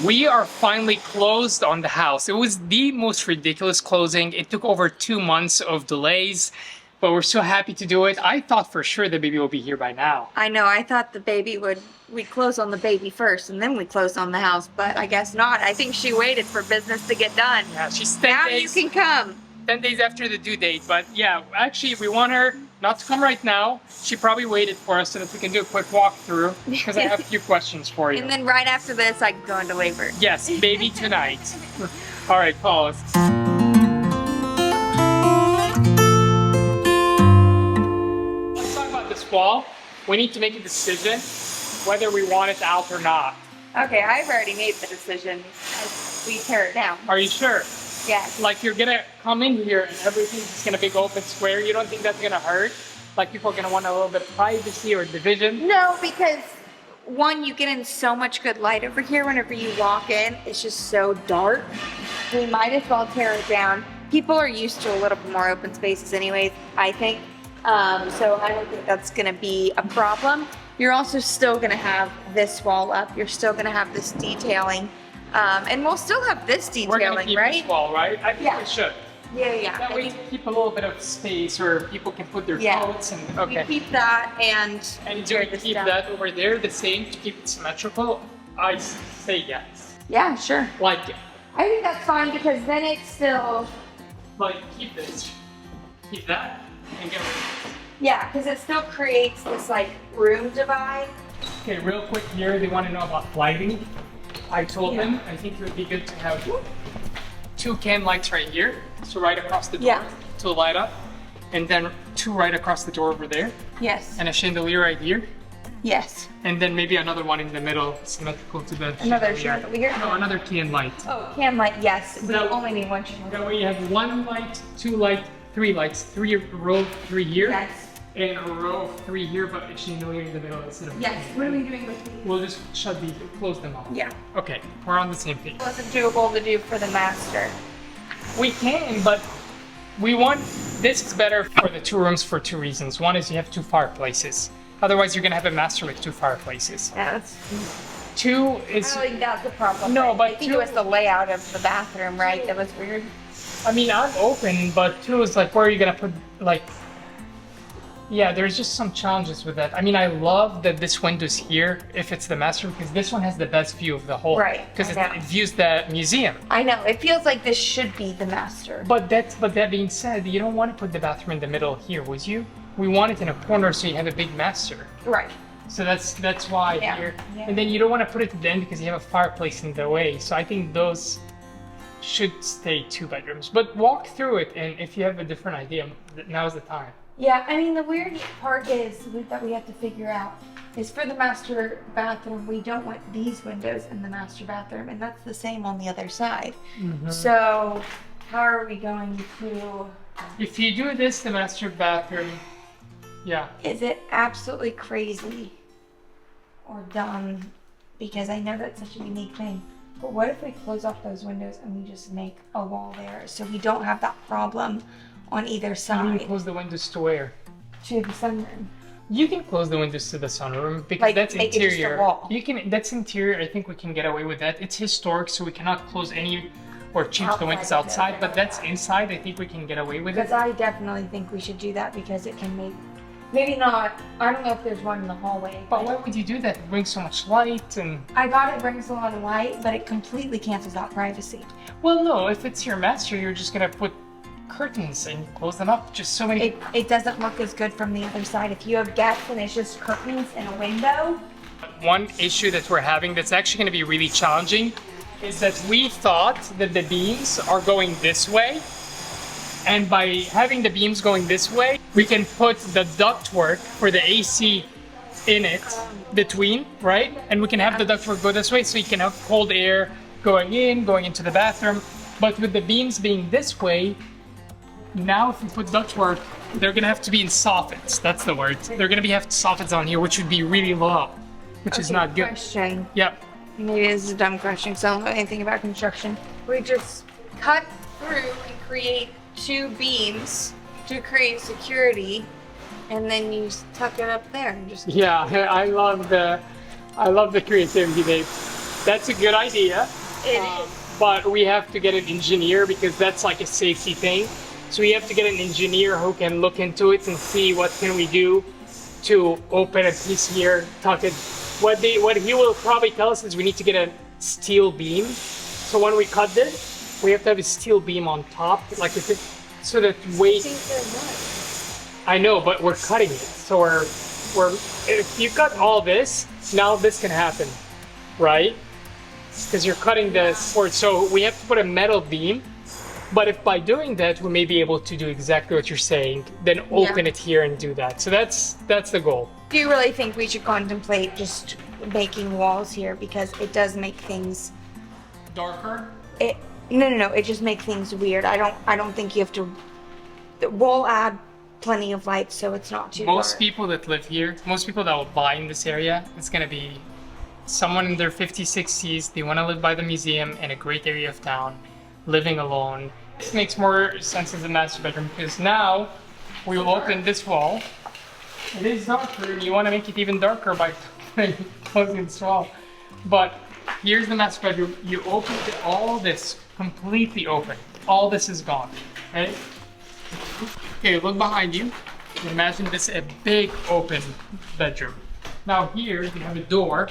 We are finally closed on the house. It was the most ridiculous closing. It took over 2 months of delays, but we're so happy to do it. I thought for sure the baby will be here by now. I know, I thought we'd close on the baby first and then we close on the house, but I guess not. I think she waited for business to get done. Yeah, she's 10 now days. You can come. 10 days after the due date, but yeah, actually we want her not to come right now. She probably waited for us so that we can do a quick walkthrough because I have a few questions for you. And then right after this, I can go into labor. Yes, baby tonight. All right, follow us. Let's talk about this wall. We need to make a decision whether we want it out or not. Okay, I've already made the decision. We tear it down. Are you sure? Yes. Like you're gonna come in here and everything's just gonna be open square. You don't think that's gonna hurt? Like people are gonna want a little bit of privacy or division? No, because one, you get in so much good light over here whenever you walk in. It's just so dark. We might as well tear it down. People are used to a little bit more open spaces anyways, I think. So I don't think that's gonna be a problem. You're also still gonna have this wall up. You're still gonna have this detailing. And we'll still have this We're gonna detailing, keep right? this wall, right? I think Yeah. we should. Yeah. That way we keep a little bit of space where people can put their Yeah. coats and okay. We keep that and And do tear we this keep down. that over there the same to keep it symmetrical? I say yes. Yeah, sure. Like I think that's fine because then it's still, keep this. Keep that and get rid of it. yeah, because it still creates this like room divide. Okay, real quick here, they want to know about lighting. I told Yeah. them I think it would be good to have 2 can lights right here, so right across the door Yeah. to light up, and then 2 right across the door over there, Yes. and a chandelier right here, Yes. and then maybe another one in the middle, symmetrical to the Another chandelier? No, another can light. Oh, can light, yes. We So- only need one chandelier. That way you have 1 light, 2 light, 3 lights, 3 row, 3 here, Yes. and a row of 3 here, but a chandelier in the middle instead of. Yes. What are we doing with these? We'll just close them off. Yeah. Okay, we're on the same page. It wasn't doable to do for the master. We can, but we want, this is better for the 2 rooms for 2 reasons. One is you have 2 fireplaces. Otherwise you're gonna have a master with 2 fireplaces. Yeah, that's, 2 I is, don't think that's the problem. No, but I think two- it was the layout of the bathroom, right? That was weird. I mean, I'm open, but 2 is like, where are you gonna put, yeah, there's just some challenges with that. I mean, I love that this window's here if it's the master because this one has the best view of the whole. Right, Because I know. it views the museum. I know. It feels like this should be the master. But that being said, you don't want to put the bathroom in the middle here, would you? We want it in a corner so you have a big master. Right. So that's why Yeah, here. yeah. And then you don't want to put it at the end because you have a fireplace in the way. So I think those should stay 2 bedrooms. But walk through it, and if you have a different idea, now's the time. Yeah, I mean, the weird part is that we have to figure out is for the master bathroom, we don't want these windows in the master bathroom, and that's the same on the other side. So how are we going to, If you do this, the master bathroom, yeah. is it absolutely crazy or dumb? Because I know that's such a unique thing. But what if we close off those windows and we just make a wall there so we don't have that problem on either You side can close the windows to where? to the sunroom? You can close the windows to the sunroom because Like, that's make it just a interior. wall. You can. That's interior. I think we can get away with that. It's historic, so we cannot close any or change the windows Outside, outside. okay. But that's inside. I think we can get away with Because it. I definitely think we should do that because it can make, maybe not, I don't know if there's one in the hallway. But why would you do that? It brings so much light and. I got it brings a lot of light, but it completely cancels out privacy. Well, no. If it's your master, you're just gonna put curtains and close them up. Just so many. It doesn't look as good from the other side. If you have guests and it's just curtains and a window. One issue that we're having that's actually going to be really challenging is that we thought that the beams are going this way. And by having the beams going this way, we can put the ductwork for the AC in it between, right? And we can have the ductwork go this way so you can have cold air going into the bathroom. But with the beams being this way, now if you put ductwork, they're gonna have to be in soffits. That's the word. They're gonna have soffits on here, which would be really low, which is not good. Question. Yep. Maybe this is a dumb question because I don't know anything about construction. We just cut through and create 2 beams to create security, and then you tuck it up there and just. Yeah, I love the creativity, Dave. That's a good idea. It is. But we have to get an engineer because that's like a safety thing. So we have to get an engineer who can look into it and see what can we do to open a piece here, tuck it. What he will probably tell us is we need to get a steel beam. So when we cut this, we have to have a steel beam on top, like if it, so that weight. I know, but we're cutting it. So we're if you cut all this, now this can happen, right? Because you're cutting the support. So we have to put a metal beam. But if by doing that, we may be able to do exactly what you're saying, then open it here and do that. So that's the goal. Do you really think we should contemplate just making walls here because it does make things Darker? No. It just makes things weird. I don't think you have to. We'll add plenty of light so it's not too Most dark. people that live here, most people that will buy in this area, it's gonna be someone in their 50s, 60s. They want to live by the museum in a great area of town, living alone. This makes more sense as a master bedroom because now we will open this wall. It is darker and you want to make it even darker by closing this wall. But here's the master bedroom. You open all this completely open. All this is gone. Okay? Okay, look behind you. Imagine this a big open bedroom. Now here you have a door.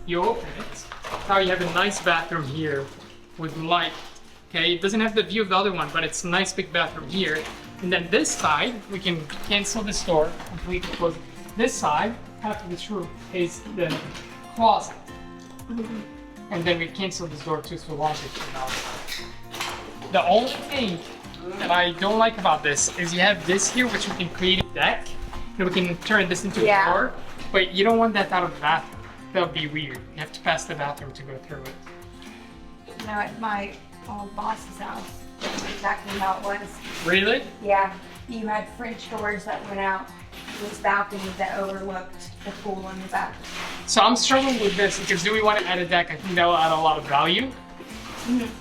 You open it. Now you have a nice bathroom here with light. Okay, it doesn't have the view of the other one, but it's a nice big bathroom here. And then this side, we can cancel this door, completely close it. This side, half of this room, is the closet. And then we cancel this door too, so laundry can outside. The only thing that I don't like about this is you have this here, which we can create a deck, and we can turn this into a door, but you don't want that out of the bathroom. That would be weird. You have to pass the bathroom to go through it. No, at my old boss's house, that's exactly how it was. Really? Yeah, you had French doors that went out this balcony that overlooked the pool in the back. So I'm struggling with this because do we want to add a deck? I think that will add a lot of value.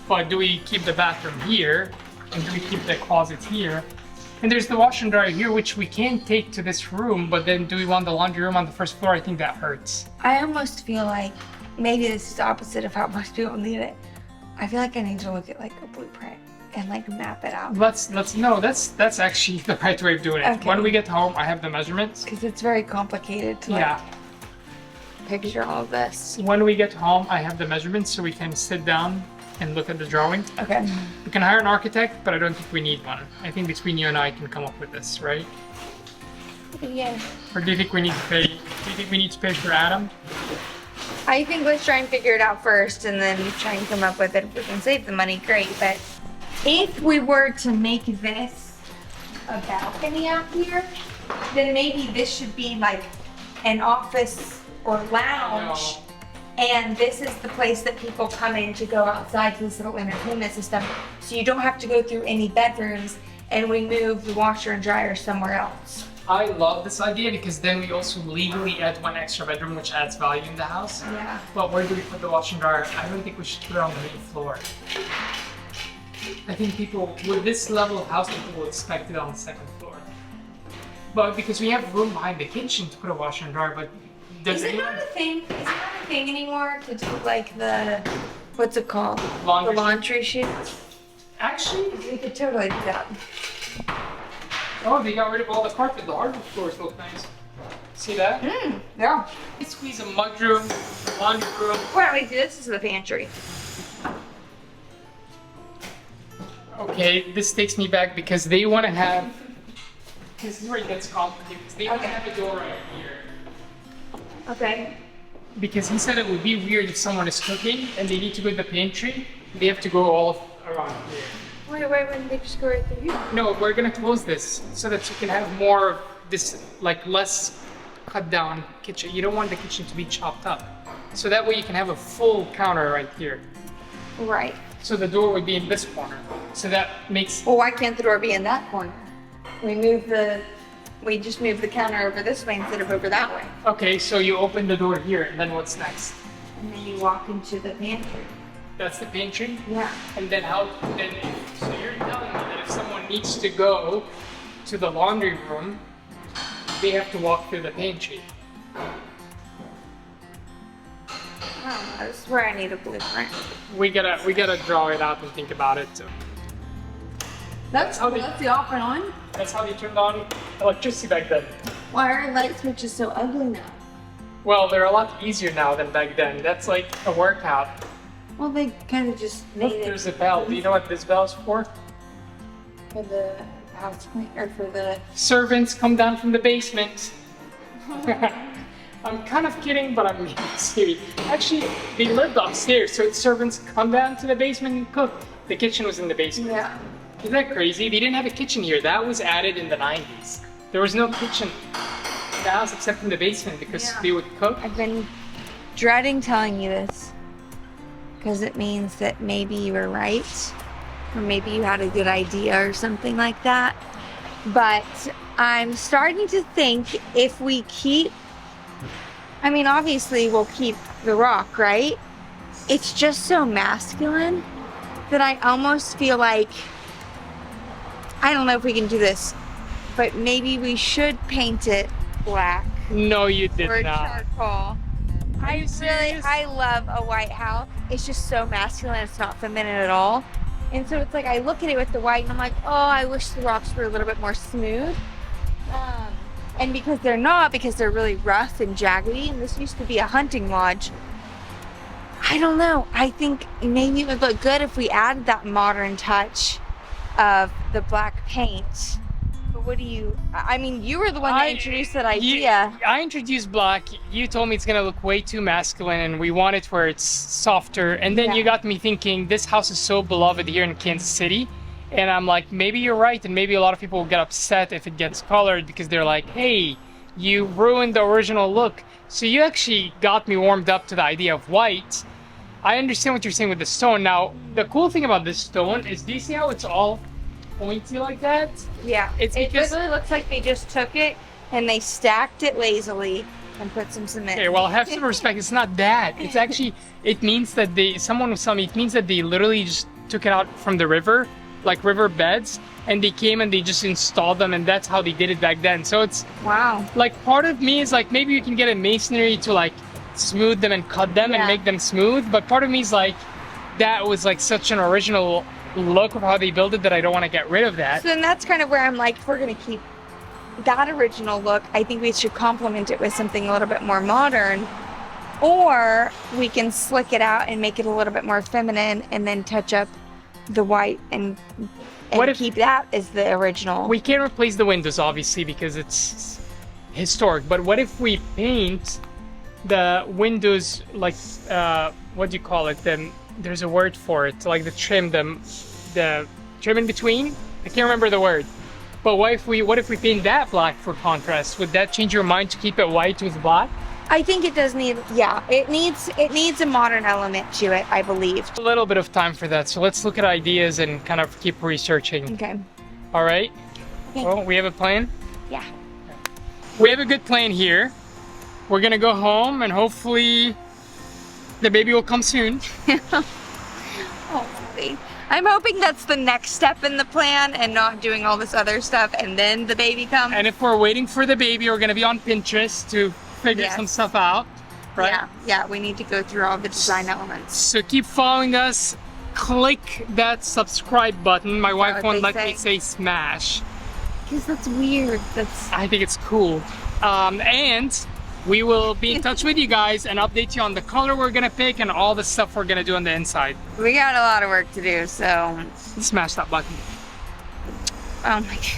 But do we keep the bathroom here? And do we keep the closet here? And there's the washer and dryer here, which we can take to this room, but then do we want the laundry room on the first floor? I think that hurts. I almost feel like maybe this is opposite of how most people need it. I feel like I need to look at like a blueprint and like map it out. That's actually the right way of doing it. Okay. When we get home, I have the measurements. Because it's very complicated to like picture all of this. When we get home, I have the measurements so we can sit down and look at the drawing. Okay. We can hire an architect, but I don't think we need one. I think between you and I can come up with this, right? Yeah. Or do you think we need to pay? Do you think we need to pay for Adam? I think let's try and figure it out first and then try and come up with it. If we can save the money, great. But if we were to make this a balcony out here, then maybe this should be like an office or lounge. And this is the place that people come in to go outside to this little entertainment system. So you don't have to go through any bedrooms and we move the washer and dryer somewhere else. I love this idea because then we also legally add one extra bedroom, which adds value in the house. Yeah. But where do we put the washer and dryer? I don't think we should put it on the main floor. I think people, with this level of house, people will expect it on the second floor. But because we have room behind the kitchen to put a washer and dryer, but Is it not a thing? Is it not a thing anymore to do like the, what's it called? Laundry. The laundry chute? Actually, We could totally do that. oh, they got rid of all the carpet. The hardwood floors look nice. See that? Yeah. We squeeze a mudroom, laundry room. Why don't we do this? This is the pantry. Okay, this takes me back because they want to have. This is where it gets complicated. Because they want to have a door right here. Okay. Because he said it would be weird if someone is cooking and they need to go to the pantry. They have to go all around here. Why wouldn't they just go right through here? No, we're gonna close this so that you can have more of this, like less cut down kitchen. You don't want the kitchen to be chopped up. So that way you can have a full counter right here. Right. So the door would be in this corner. So that makes, Well, why can't the door be in that corner? We just move the counter over this way instead of over that way. okay, so you open the door here and then what's next? And then you walk into the pantry. That's the pantry? Yeah. And then so you're telling me that if someone needs to go to the laundry room, they have to walk through the pantry. I don't know. I swear I need a blueprint. We gotta draw it out and think about it. That's how cool. they- That's the off and on. That's how they turned on electricity back then. Why are light switches so ugly now? Well, they're a lot easier now than back then. That's like a workout. Well, they kind of just Look, made there's it a bell. Do you know what this bell is for? for the house clean or for the. Servants come down from the basement. I'm kind of kidding, but I'm serious. Actually, they lived upstairs, so servants come down to the basement and cook. The kitchen was in the basement. Yeah. Isn't that crazy? They didn't have a kitchen here. That was added in the 90s. There was no kitchen in the house except in the basement because Yeah. they would cook. I've been dreading telling you this because it means that maybe you were right, or maybe you had a good idea or something like that. But I'm starting to think if we keep, I mean, obviously we'll keep the rock, right? It's just so masculine that I almost feel like, I don't know if we can do this, but maybe we should paint it black No, you did or not. charcoal. you serious? I love a white house. It's just so masculine. It's not feminine at all. And so it's like I look at it with the white and I'm like, oh, I wish the rocks were a little bit more smooth. And because they're not, because they're really rough and jaggedy, and this used to be a hunting lodge. I don't know. I think maybe it would look good if we added that modern touch of the black paint. But what do you, I mean, you were the one that introduced that idea. I introduced black. You told me it's gonna look way too masculine, and we want it where it's softer. And then Yeah. you got me thinking, this house is so beloved here in Kansas City, and I'm like, maybe you're right, and maybe a lot of people will get upset if it gets colored because they're like, hey, you ruined the original look. So you actually got me warmed up to the idea of white. I understand what you're saying with the stone. Now, the cool thing about this stone is, do you see how it's all pointy like that? Yeah, It's it because- literally looks like they just took it and they stacked it lazily and put some cement. Okay, well, have some respect. It's not that. It's actually, it means that someone was telling me, it means that they literally just took it out from the river, like river beds, and they came and they just installed them, and that's how they did it back then. So it's Wow. like, part of me is like, maybe you can get a masonry to like smooth them and cut them and Yeah. make them smooth, but part of me is like, that was like such an original look of how they built it that I don't want to get rid of that. So then that's kind of where I'm like, if we're gonna keep that original look, I think we should complement it with something a little bit more modern, or we can slick it out and make it a little bit more feminine, and then touch up the white and What if- keep that as the original. We can't replace the windows, obviously, because it's historic. But what if we paint the windows like, what do you call it? There's a word for it, like the trim in between. I can't remember the word. But what if we paint that black for contrast? Would that change your mind to keep it white with black? I think it does need, yeah, it needs a modern element to it, I believe. A little bit of time for that. So let's look at ideas and kind of keep researching. Okay. All right. Okay. Well, we have a plan. Yeah. We have a good plan here. We're gonna go home and hopefully the baby will come soon. Hopefully. I'm hoping that's the next step in the plan and not doing all this other stuff and then the baby comes. And if we're waiting for the baby, we're gonna be on Pinterest to figure Yes. some stuff out, right? Yeah, we need to go through all the design elements. So keep following us. Click that subscribe button. My wife what won't they let say? me say smash. Because that's weird. That's I think it's cool. And we will be in touch with you guys and update you on the color we're gonna pick and all the stuff we're gonna do on the inside. we got a lot of work to do, so Smash that button. oh my god.